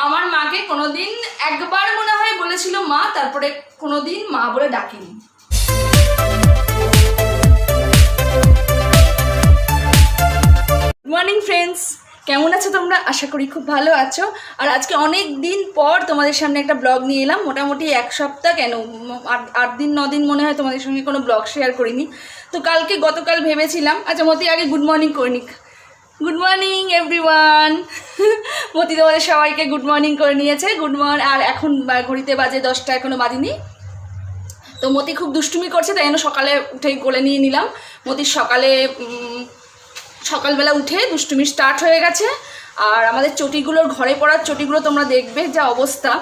আমার মাকে কোনোদিন একবার মনে হয় বলেছিল মা, তারপরে কোনোদিন মা বলে ডাকেনি। মর্নিং ফ্রেন্ডস, কেমন আছো তোমরা? আশা করি খুব ভালো আছো। আর আজকে অনেক দিন পর তোমাদের সামনে একটা ব্লগ নিয়ে এলাম। মোটামুটি এক সপ্তাহ কেন 8 দিন 9 দিন মনে হয় তোমাদের সঙ্গে কোনো ব্লগ শেয়ার করিনি। তো গতকাল ভেবেছিলাম, আচ্ছা মতি আগে গুড মর্নিং করে নিক। Good morning everyone. মতি তোমাদের সবাইকে গুড মর্নিং করে নিয়েছে। Good morning. আর এখন ঘড়িতে বাজে 10টা, এখনো বাজেনি। তো মতি খুব দুষ্টুমি করছে, তাই জন্য সকালে উঠেই কোলে নিয়ে নিলাম। মতির সকালবেলা উঠে দুষ্টুমি স্টার্ট হয়ে গেছে। আর আমাদের চটিগুলোর ঘরে পড়ার চটিগুলো তোমরা দেখবে যা অবস্থা,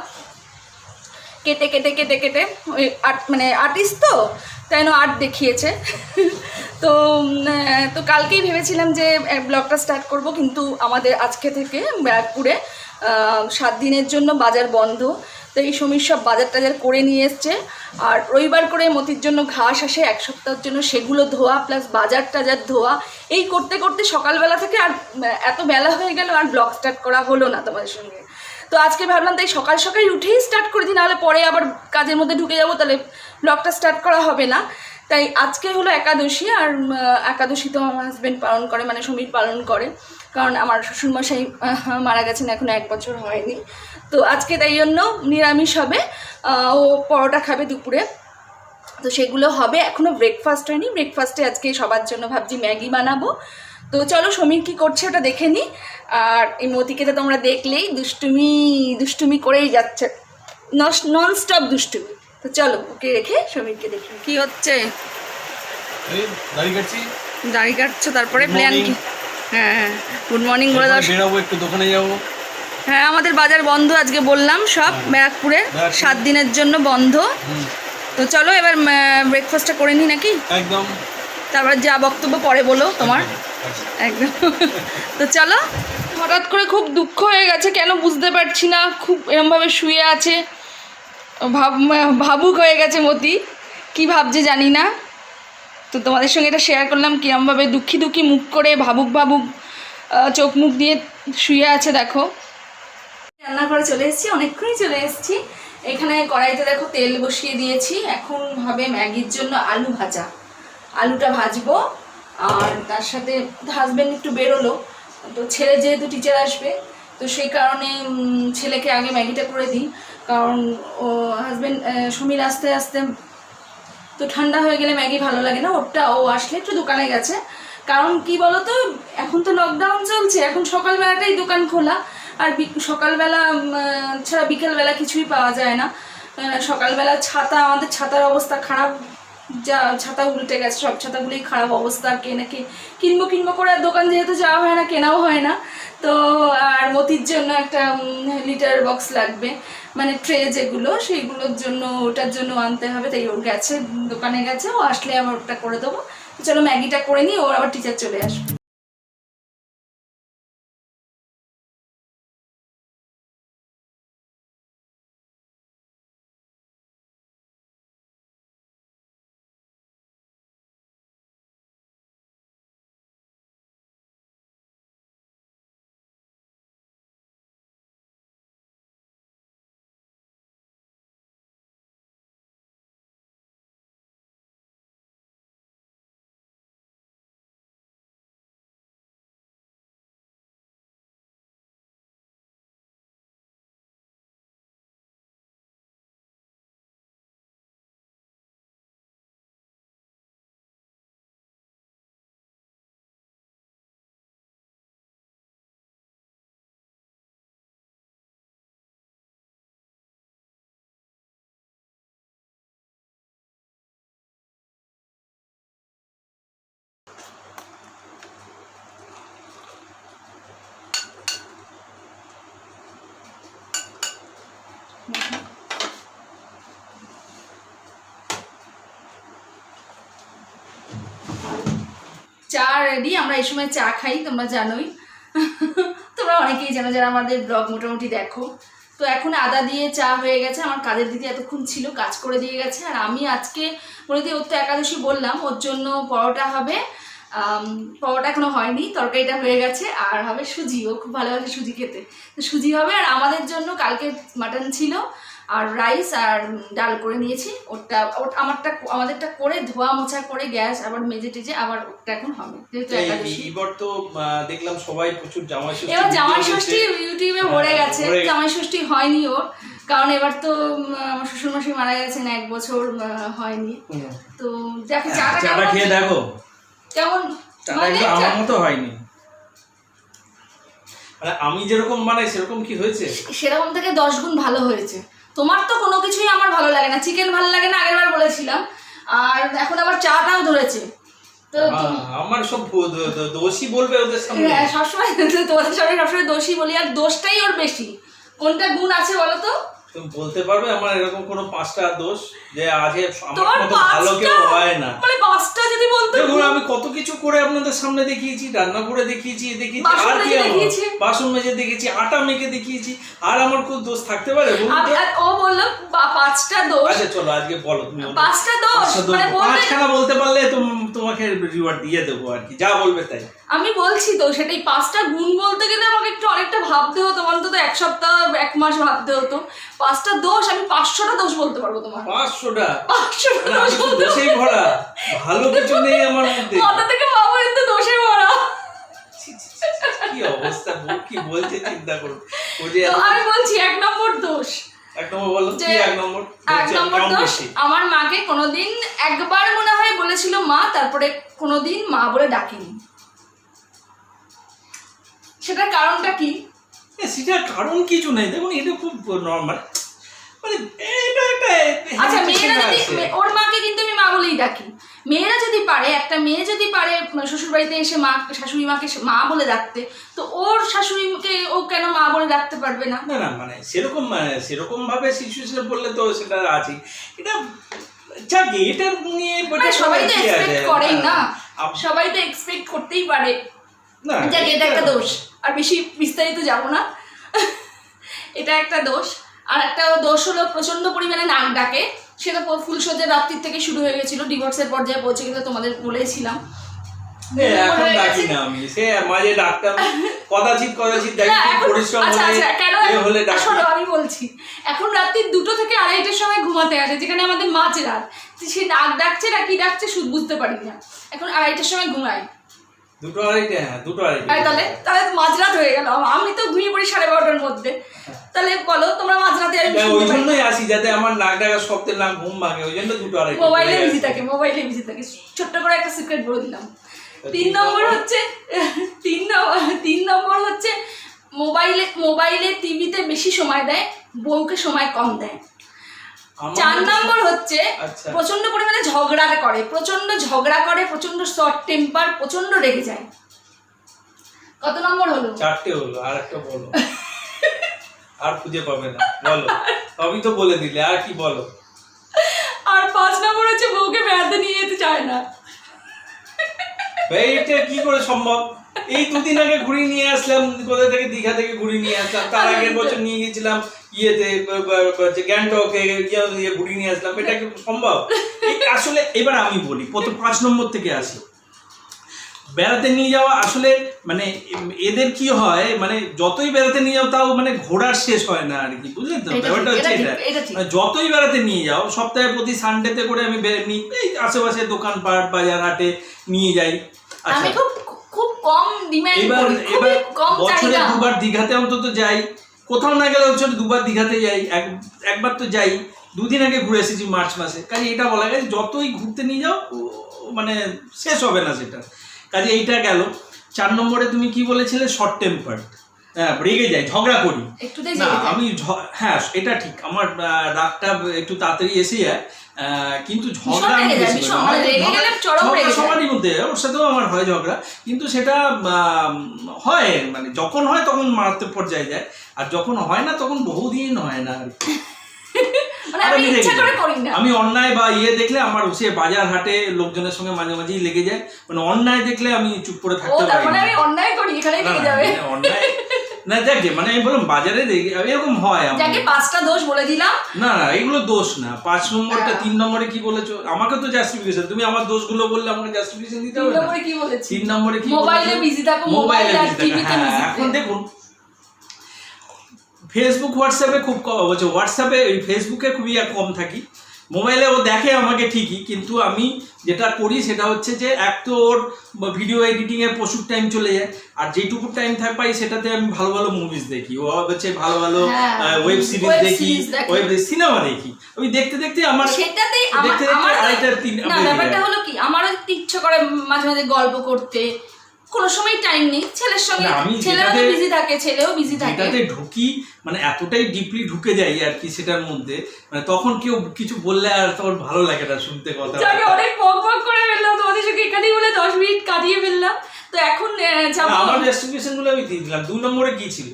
কেটে কেটে কেটে কেটে ওই মানে আর্টিস্ট তো, তাই জন্য আর্ট দেখিয়েছে। তো কালকেই ভেবেছিলাম যে ব্লগটা স্টার্ট করব, কিন্তু আমাদের আজকে থেকে ব্যারাকপুরে 7 দিনের জন্য বাজার বন্ধ। তো এই সমীর সব বাজার টাজার করে নিয়ে এসছে। আর রবিবার করে মতির জন্য ঘাস আসে 1 সপ্তাহের জন্য, সেগুলো ধোয়া প্লাস বাজার টাজার ধোয়া, এই করতে করতে সকালবেলা থেকে আর এত বেলা হয়ে গেল, আর ব্লগ স্টার্ট করা হলো না তোমাদের সঙ্গে। তো আজকে ভাবলাম তাই সকাল সকাল উঠেই স্টার্ট করে দিই, নাহলে পরে আবার কাজের মধ্যে ঢুকে যাবো, তাহলে ব্লগটা স্টার্ট করা হবে না। তাই আজকে হলো একাদশী। আর একাদশী তো আমার হাজব্যান্ড পালন করে, মানে সমীর পালন করে, কারণ আমার শ্বশুরমশাই মারা গেছেন, এখনও 1 বছর হয়নি। তো আজকে তাই জন্য নিরামিষ হবে। ও পরোটা খাবে দুপুরে, তো সেগুলো হবে। এখনও ব্রেকফাস্ট হয়নি। ব্রেকফাস্টে আজকে সবার জন্য ভাবছি ম্যাগি বানাবো। তো চলো সমীর কী করছে ওটা দেখে নিই। আর এই মতিকে তো তোমরা দেখলেই দুষ্টুমি করেই যাচ্ছে, নন স্টপ দুষ্টুমি। তো চলো ওকে রেখে সমীরকে দেখি কি হচ্ছে। দাড়ি কাটছো, তারপরে প্ল্যান কি? হ্যাঁ গুড মর্নিং বলে দাও। বেরাবো, একটু দোকানে যাবো। হ্যাঁ আমাদের বাজার বন্ধ আজকে, বললাম সব ব্যারাকপুরে 7 দিনের জন্য বন্ধ। তো চলো এবার ব্রেকফাস্টটা করে নিই নাকি? একদম। তারপর যা বক্তব্য পরে বলো তোমার। একদম। তো চলো। হঠাৎ করে খুব দুঃখ হয়ে গেছে, কেন বুঝতে পারছি না। খুব এরমভাবে শুয়ে আছে, ভাবুক হয়ে গেছে মতি, কি ভাবছে জানি না। তো তোমাদের সঙ্গে এটা শেয়ার করলাম, কিরমভাবে দুঃখী মুখ করে ভাবুক চোখ মুখ দিয়ে শুয়ে আছে। দেখো রান্না করে চলে এসেছি, অনেকক্ষণই চলে এসেছি। এখানে কড়াইতে দেখো তেল বসিয়ে দিয়েছি। এখন হবে ম্যাগির জন্য আলু ভাজা। আলুটা ভাজবো। আর তার সাথে হাজব্যান্ড একটু বেরোলো, তো ছেলে যেহেতু টিচার আসবে, তো সেই কারণে ছেলেকে আগে ম্যাগিটা করে দিই। কারণ ও হাজব্যান্ড সমীর আস্তে আস্তে তো ঠান্ডা হয়ে গেলে ম্যাগি ভালো লাগে না। ও আসলে একটু দোকানে গেছে। কারণ কি বলো তো, এখন তো লকডাউন চলছে, এখন সকালবেলাটাই দোকান খোলা। আর সকালবেলা ছাড়া বিকেলবেলা কিছুই পাওয়া যায় না। সকালবেলা আমাদের ছাতার অবস্থা খারাপ, যা ছাতা উল্টে গেছে, সব ছাতাগুলোই খারাপ অবস্থা। আর কিনবো করে আর দোকান যেহেতু যাওয়া হয় না, কেনাও হয় না। তো আর মতির জন্য একটা লিটার বক্স লাগবে, মানে ট্রে যেগুলো, সেইগুলোর জন্য, ওটার জন্য আনতে হবে। তাই ওর গেছে, দোকানে গেছে, ও আসলে আবার ওটা করে দেবো। চলো ম্যাগিটা করে নিই, ওর আবার টিচার চলে আসবে। চা রেডি। আমরা এই সময় চা খাই, তোমরা জানোই। তোমরা অনেকেই জানো যারা আমাদের ব্লগ মোটামুটি দেখো। তো এখন আদা দিয়ে চা হয়ে গেছে। আমার কাজের দিদি এতক্ষণ ছিল, কাজ করে দিয়ে গেছে। আর আমি আজকে বলে দিই, ওর তো একাদশী বললাম, ওর জন্য পরোটা হবে পরোটা এখনো হয়নি, তরকারিটা হয়ে গেছে, আর হবে সুজি। ও খুব ভালোবাসে সুজি খেতে, তো সুজি হবে। আর আমাদের জন্য কালকে মাটন ছিল আর রাইস আর ডাল করে নিয়েছি। আমাদেরটা করে ধোয়া মোছা করে গ্যাস আবার মেজে টেজে আবার ওটা এখন হবে, যেহেতু একাদশী। এবার তো দেখলাম সবাই প্রচুর জামাই ষষ্ঠী, এবার জামাই ষষ্ঠী ইউটিউবে ভরে গেছে। জামাই ষষ্ঠী হয়নি ওর, কারণ এবার তো আমার শ্বশুরমশাই মারা গেছেন, 1 বছর হয়নি। তো দেখো চাটা খেয়ে দেখো কেমন, আমার মতো হয়নি, মানে আমি যেরকম বানাই সেরকম কি হয়েছে, সেরকম থেকে 10 গুণ ভালো হয়েছে। তোমার তো কোনো কিছুই আমার ভালো লাগে না, চিকেন ভালো লাগে না আগেরবার বলেছিলাম, আর এখন আবার চাটাও ধরেছে। তো আমার সব দোষী বলবে ওদের সামনে, সবসময় তোমাদের সামনে সবসময় দোষী বলি, আর দোষটাই ওর বেশি। কোনটা গুণ আছে বলো তো? তুমি বলতে পারবে আমার এরকম কোনো 5টা দোষ যে আজকে আমার মতো ভালো কেউ হয় না? মানে 5টা যদি বলতে, দেখুন আমি কত কিছু করে আপনাদের সামনে দেখিয়েছি, রান্না করে দেখিয়েছি, আর কি বাসন মেজে দেখিয়েছি, আটা মেখে দেখিয়েছি, আর আমার কোনো দোষ থাকতে পারে? ও বললো 5টা দোষ। আচ্ছা চলো আজকে বলো তুমি 5টা দোষ, মানে 5খানা বলতে পারলে তোমাকে রিওয়ার্ড দিয়ে দেবো আর কি, যা বলবে তাই। আমি বলছি তো সেটাই, 5টা গুণ বলতে গেলে আমাকে একটু অনেকটা ভাবতে হতো, অন্তত 1 সপ্তাহ 1 মাস ভাবতে হতো। 5টা দোষ, আমি 500টা দোষ বলতে পারবো তোমার। 500টা দোষেই ভরা, ভালো কিছু নেই আমার মধ্যে, মাথা থেকে পা পর্যন্ত দোষে ভরা। কি অবস্থা, কি বলছে চিন্তা করো। আমি বলছি 1 নম্বর দোষ, 1 নম্বর বলো কি? 1 নম্বর দোষ, আমার মাকে কোনোদিন, একবার মনে হয় বলেছিল মা, তারপরে কোনোদিন মা বলে ডাকেনি। সেটার কারণটা কি? সেটার কারণ কিছু নেই, দেখুন এটা খুব নরমাল, মানে এটা একটা। আচ্ছা মেয়েরা যদি, ওর মাকে কিন্তু আমি মা বলেই ডাকি। মেয়েরা যদি পারে, একটা মেয়ে যদি পারে শ্বশুর বাড়িতে এসে শাশুড়ি মাকে মা বলে ডাকতে, তো ওর শাশুড়িকে ও কেন মা বলে ডাকতে পারবে না? না না, মানে সেরকম ভাবে সিচুয়েশনে বললে তো সেটা আছে, এটা যাকে এটা নিয়ে সবাই তো এক্সপেক্ট করেই না, সবাই তো এক্সপেক্ট করতেই পারে। না যাকে এটা একটা দোষ, আর বেশি বিস্তারিত যাব না। এটা একটা দোষ। আর একটা দোষ হলো প্রচন্ড পরিমাণে নাক ডাকে, সেটা ফুলসজ্জার রাত্রির থেকে শুরু হয়ে গেছিল, ডিভোর্সের পর্যায়ে পৌঁছে গেলে তোমাদের বলেছিলাম। এখন ডাকি না আমি, সে মাঝে ডাকতাম কদাচিৎ দেখি পরিশ্রম হলে ডাকি। শোনো আমি বলছি, এখন রাত্রি 2টো থেকে 2:30টার সময় ঘুমাতে আসে, যেখানে আমাদের মাঝ রাত, সে নাক ডাকছে না কি ডাকছে বুঝতে পারি না। এখন 2:30টার সময় ঘুমাই, 2টো 2:30, হ্যাঁ 2টো 2:30। তাহলে মাঝরাত হয়ে গেল, আমি তো ঘুমিয়ে পড়ি 12:30টার মধ্যে। তাহলে বলো তোমরা মাঝরাতে, ওই জন্যই আসি যাতে আমার নাক ডাকা শব্দের নাম ঘুম ভাঙে, ওই জন্য 2টো 2:30। মোবাইলে বিজি থাকে। ছোট্ট করে একটা সিক্রেট বলে দিলাম। 3 নম্বর হচ্ছে মোবাইলে টিভিতে বেশি সময় দেয়, বউকে সময় কম দেয়। 4 নম্বর হচ্ছে প্রচন্ড পরিমাণে ঝগড়া করে, প্রচন্ড শর্ট টেম্পার, প্রচন্ড রেগে যায়। কত নম্বর হলো? 4টে হলো, আর একটা বলো। আর খুঁজে পাবে না, বলো। সবই তো বলে দিলে, আর কি বলো? আর 5 নম্বর হচ্ছে বউকে বেড়াতে নিয়ে যেতে চায় না। এটা কি করে সম্ভব? এই 2 দিন আগে ঘুরিয়ে নিয়ে আসলাম, কোথা থেকে, দীঘা থেকে ঘুরিয়ে নিয়ে আসলাম, তার আগের বছর নিয়ে গেছিলাম গ্যাংটকে, ঘুরিয়ে নিয়ে আসলাম, এটা কি সম্ভব? আসলে এবার আমি বলি, প্রথম 5 নম্বর থেকে আসি। বেড়াতে নিয়ে যাওয়া আসলে মানে এদের কি হয়, মানে যতই বেড়াতে নিয়ে যাও তাও মানে ঘোরার শেষ হয় না আর কি, বুঝলেন তো? ব্যাপারটা হচ্ছে এটা, যতই বেড়াতে নিয়ে যাও, সপ্তাহে প্রতি সানডেতে করে আমি এই আশেপাশে দোকানপাট বাজার হাটে নিয়ে যাই। আমি খুব কম ডিমান্ড করি, এবার বছরে 2বার দীঘাতে অন্তত যাই, কোথাও না গেলে বছরে 2বার দীঘাতে যাই, একবার তো যাই। 2 দিন আগে ঘুরে এসেছি মার্চ মাসে, কাজে এটা বলা গেছে যতই ঘুরতে নিয়ে যাও মানে শেষ হবে না সেটা, কাজে এইটা গেল। 4 নম্বরে তুমি কি বলেছিলে? শর্ট টেম্পার, হ্যাঁ রেগে যাই, ঝগড়া করি না আমি। হ্যাঁ এটা ঠিক, আমার রাগটা একটু তাড়াতাড়ি এসে যায়, কিন্তু ঝগড়া সবারই মধ্যে, ওর সাথেও আমার হয় ঝগড়া, কিন্তু সেটা হয় মানে যখন হয় তখন মারাত্মক পর্যায়ে যায়, আর যখন হয় না তখন বহুদিন হয় না আর কি। আমি অন্যায় বা দেখলে আমার সে বাজার হাটে লোকজনের সঙ্গে মাঝে মাঝেই লেগে যায়, মানে অন্যায় দেখলে আমি চুপ করে থাকতে পারি না। না দেখে মানে আমি বললাম বাজারে দেখি এরকম হয় আমার। যাকে 5টা দোষ বলে দিলাম। না না এগুলো দোষ না, 5 নম্বরটা 3 নম্বরে কি বলেছো আমাকে তো জাস্টিফিকেশন, তুমি আমার দোষগুলো বললে আমাকে জাস্টিফিকেশন দিতে হবে 3 না। নম্বরে কি বলেছি? 3 নম্বরে কি মোবাইলে বিজি থাকো, মোবাইল আর টিভিতে বিজি। এখন দেখুন ফেসবুক হোয়াটসঅ্যাপে খুব কম হচ্ছে, হোয়াটসঅ্যাপে ফেসবুকে খুবই কম থাকি, মোবাইলে ও দেখে আমাকে ঠিকই, কিন্তু আমি যেটা করি সেটা হচ্ছে যে এক তো ওর ভিডিও এডিটিংয়ে প্রচুর টাইম চলে যায়, আর যেটুকু টাইম পাই সেটাতে আমি ভালো ভালো মুভিজ দেখি, ও হচ্ছে ভালো ভালো ওয়েব সিরিজ দেখি, ওয়েব সিনেমা দেখি, ওই দেখতে দেখতে আমার সেটাতেই দেখতে দেখতে আড়াইটা 3 না ব্যাপারটা হলো কি আমারও ইচ্ছা করে মাঝে মাঝে গল্প করতে, কোনো সময় টাইম নেই ছেলের সঙ্গে, ছেলেও বিজি থাকে, ছেলেও বিজি থাকে, এটাতে ঢুকি মানে এতটাই ডিপলি ঢুকে যাই আর কি সেটার মধ্যে, মানে তখন কেউ কিছু বললে আর তখন ভালো লাগে না শুনতে কথা। যাকে অনেক বক বক করে ফেললাম তোমাদের সঙ্গে এখানেই বলে 10 মিনিট কাটিয়ে ফেললাম। তো এখন যাব আমার জাস্টিফিকেশন গুলো আমি দিয়ে দিলাম। 2 নম্বরে কি ছিল?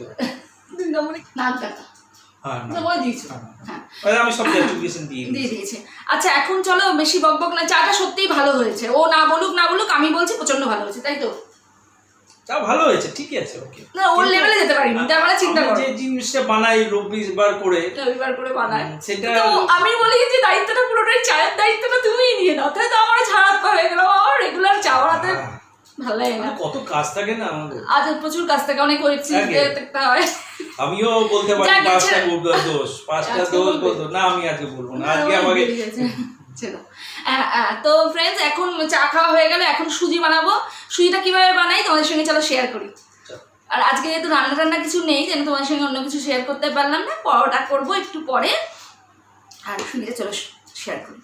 2 নম্বরে নাক কাটা। হ্যাঁ না বলে দিয়েছি। হ্যাঁ আমি সব জাস্টিফিকেশন দিয়ে দিয়েছি। আচ্ছা এখন চলো বেশি বক বক না, চাটা সত্যিই ভালো হয়েছে, ও না বলুক আমি বলছি প্রচন্ড ভালো হয়েছে, তাই তো? চা ভালো হয়েছে, ঠিকই আছে, ওকে। না ওর লেভেলে যেতে পারিনি, তার মানে চিন্তা করো যে জিনিসটা বানাই রবিবার করে বানাই সেটা তো আমি বলি যে দায়িত্বটা পুরোটাই চায়ের দায়িত্বটা তুমিই নিয়ে নাও, তাহলে তো আমার ছাড়াতে হয়ে গেল, আমার রেগুলার চা বানাতে ভালো লাগে না, কত কাজ থাকে না আমাদের, আজ প্রচুর কাজ থাকে, অনেক ওয়েব সিরিজ দেখতে হয়। আমিও বলতে পারি 5টা দোষ বলতো না, আমি আজকে বলবো না, আজকে আমাকে তো ফ্রেন্ডস এখন চা খাওয়া হয়ে গেল, এখন সুজি বানাবো। সুজিটা কিভাবে বানাই তোমাদের সঙ্গে চলো শেয়ার করি। আর আজকে যেহেতু রান্না টান্না কিছু নেই যেন তোমাদের সঙ্গে অন্য কিছু শেয়ার করতে পারলাম না, পরোটা করবো একটু পরে, আর সুজিটা চলো শেয়ার করি।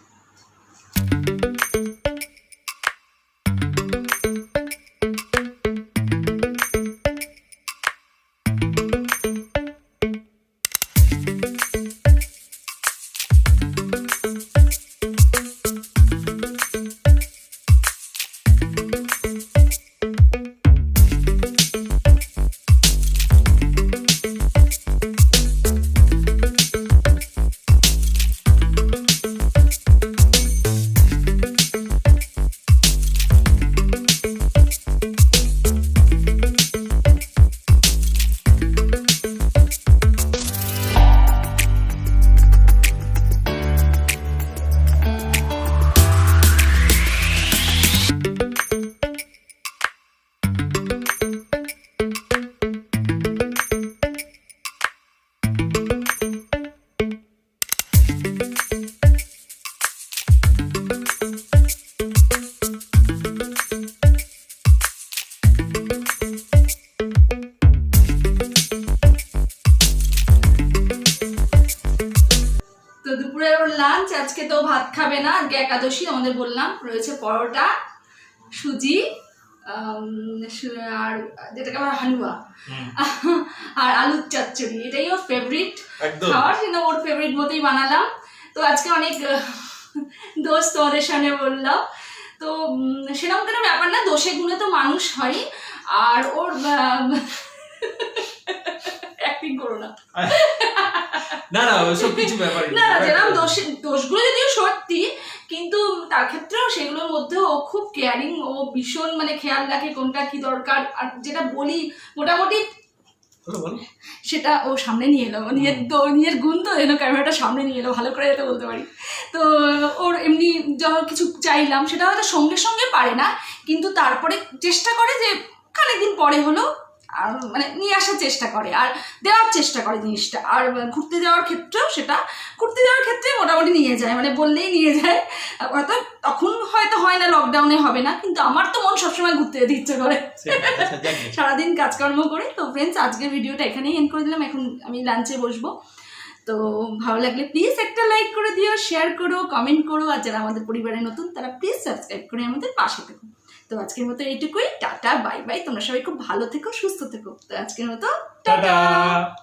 লাঞ্চ আজকে তো ভাত খাবে না, আজকে একাদশী, আমাদের বললাম রয়েছে পরোটা, সুজি আর যেটাকে আমরা হালুয়া আর আলুর চচ্চড়ি, এটাই ওর ফেভারিট খাবার, কিন্তু ওর ফেভারিট মতোই বানালাম। তো আজকে অনেক দোষ তোমাদের সামনে বললাম, তো সেরকম কোনো ব্যাপার না, দোষে গুণে তো মানুষ হয়, আর ওর অ্যাক্টিং করো না না না ওসব কিছু ব্যাপার না, যেরকম দোষগুলো যদিও সত্যি, কিন্তু তার ক্ষেত্রেও সেগুলোর মধ্যে ও খুব কেয়ারিং, ও ভীষণ মানে খেয়াল রাখে কোনটা কি দরকার, আর যেটা বলি মোটামুটি সেটা ও সামনে নিয়ে এলো, নিজের গুণ তো যেন ক্যামেরাটা সামনে নিয়ে এলো, ভালো করে যাতে বলতে পারি। তো ওর এমনি যখন কিছু চাইলাম সেটা হয়তো সঙ্গে সঙ্গে পারে না, কিন্তু তারপরে চেষ্টা করে যে খানিকদিন পরে হলো আর মানে নিয়ে আসার চেষ্টা করে আর দেওয়ার চেষ্টা করে জিনিসটা। আর ঘুরতে যাওয়ার ক্ষেত্রেও সেটা মোটামুটি নিয়ে যায়, মানে বললেই নিয়ে যায়, হয়তো তখন হয়তো হয় না, লকডাউনে হবে না, কিন্তু আমার তো মন সবসময় ঘুরতে যেতে ইচ্ছে করে সারাদিন কাজকর্ম করে। তো ফ্রেন্ডস আজকের ভিডিওটা এখানেই এন্ড করে দিলাম, এখন আমি লাঞ্চে বসবো। তো ভালো লাগলে প্লিজ একটা লাইক করে দিও, শেয়ার করো, কমেন্ট করো, আর যারা আমাদের পরিবারে নতুন তারা প্লিজ সাবস্ক্রাইব করে আমাদের পাশে থেকো। তো আজকের মতো এইটুকুই, টাটা বাই বাই, তোমরা সবাই খুব ভালো থেকো, সুস্থ থেকো। তো আজকের মতো টাটা।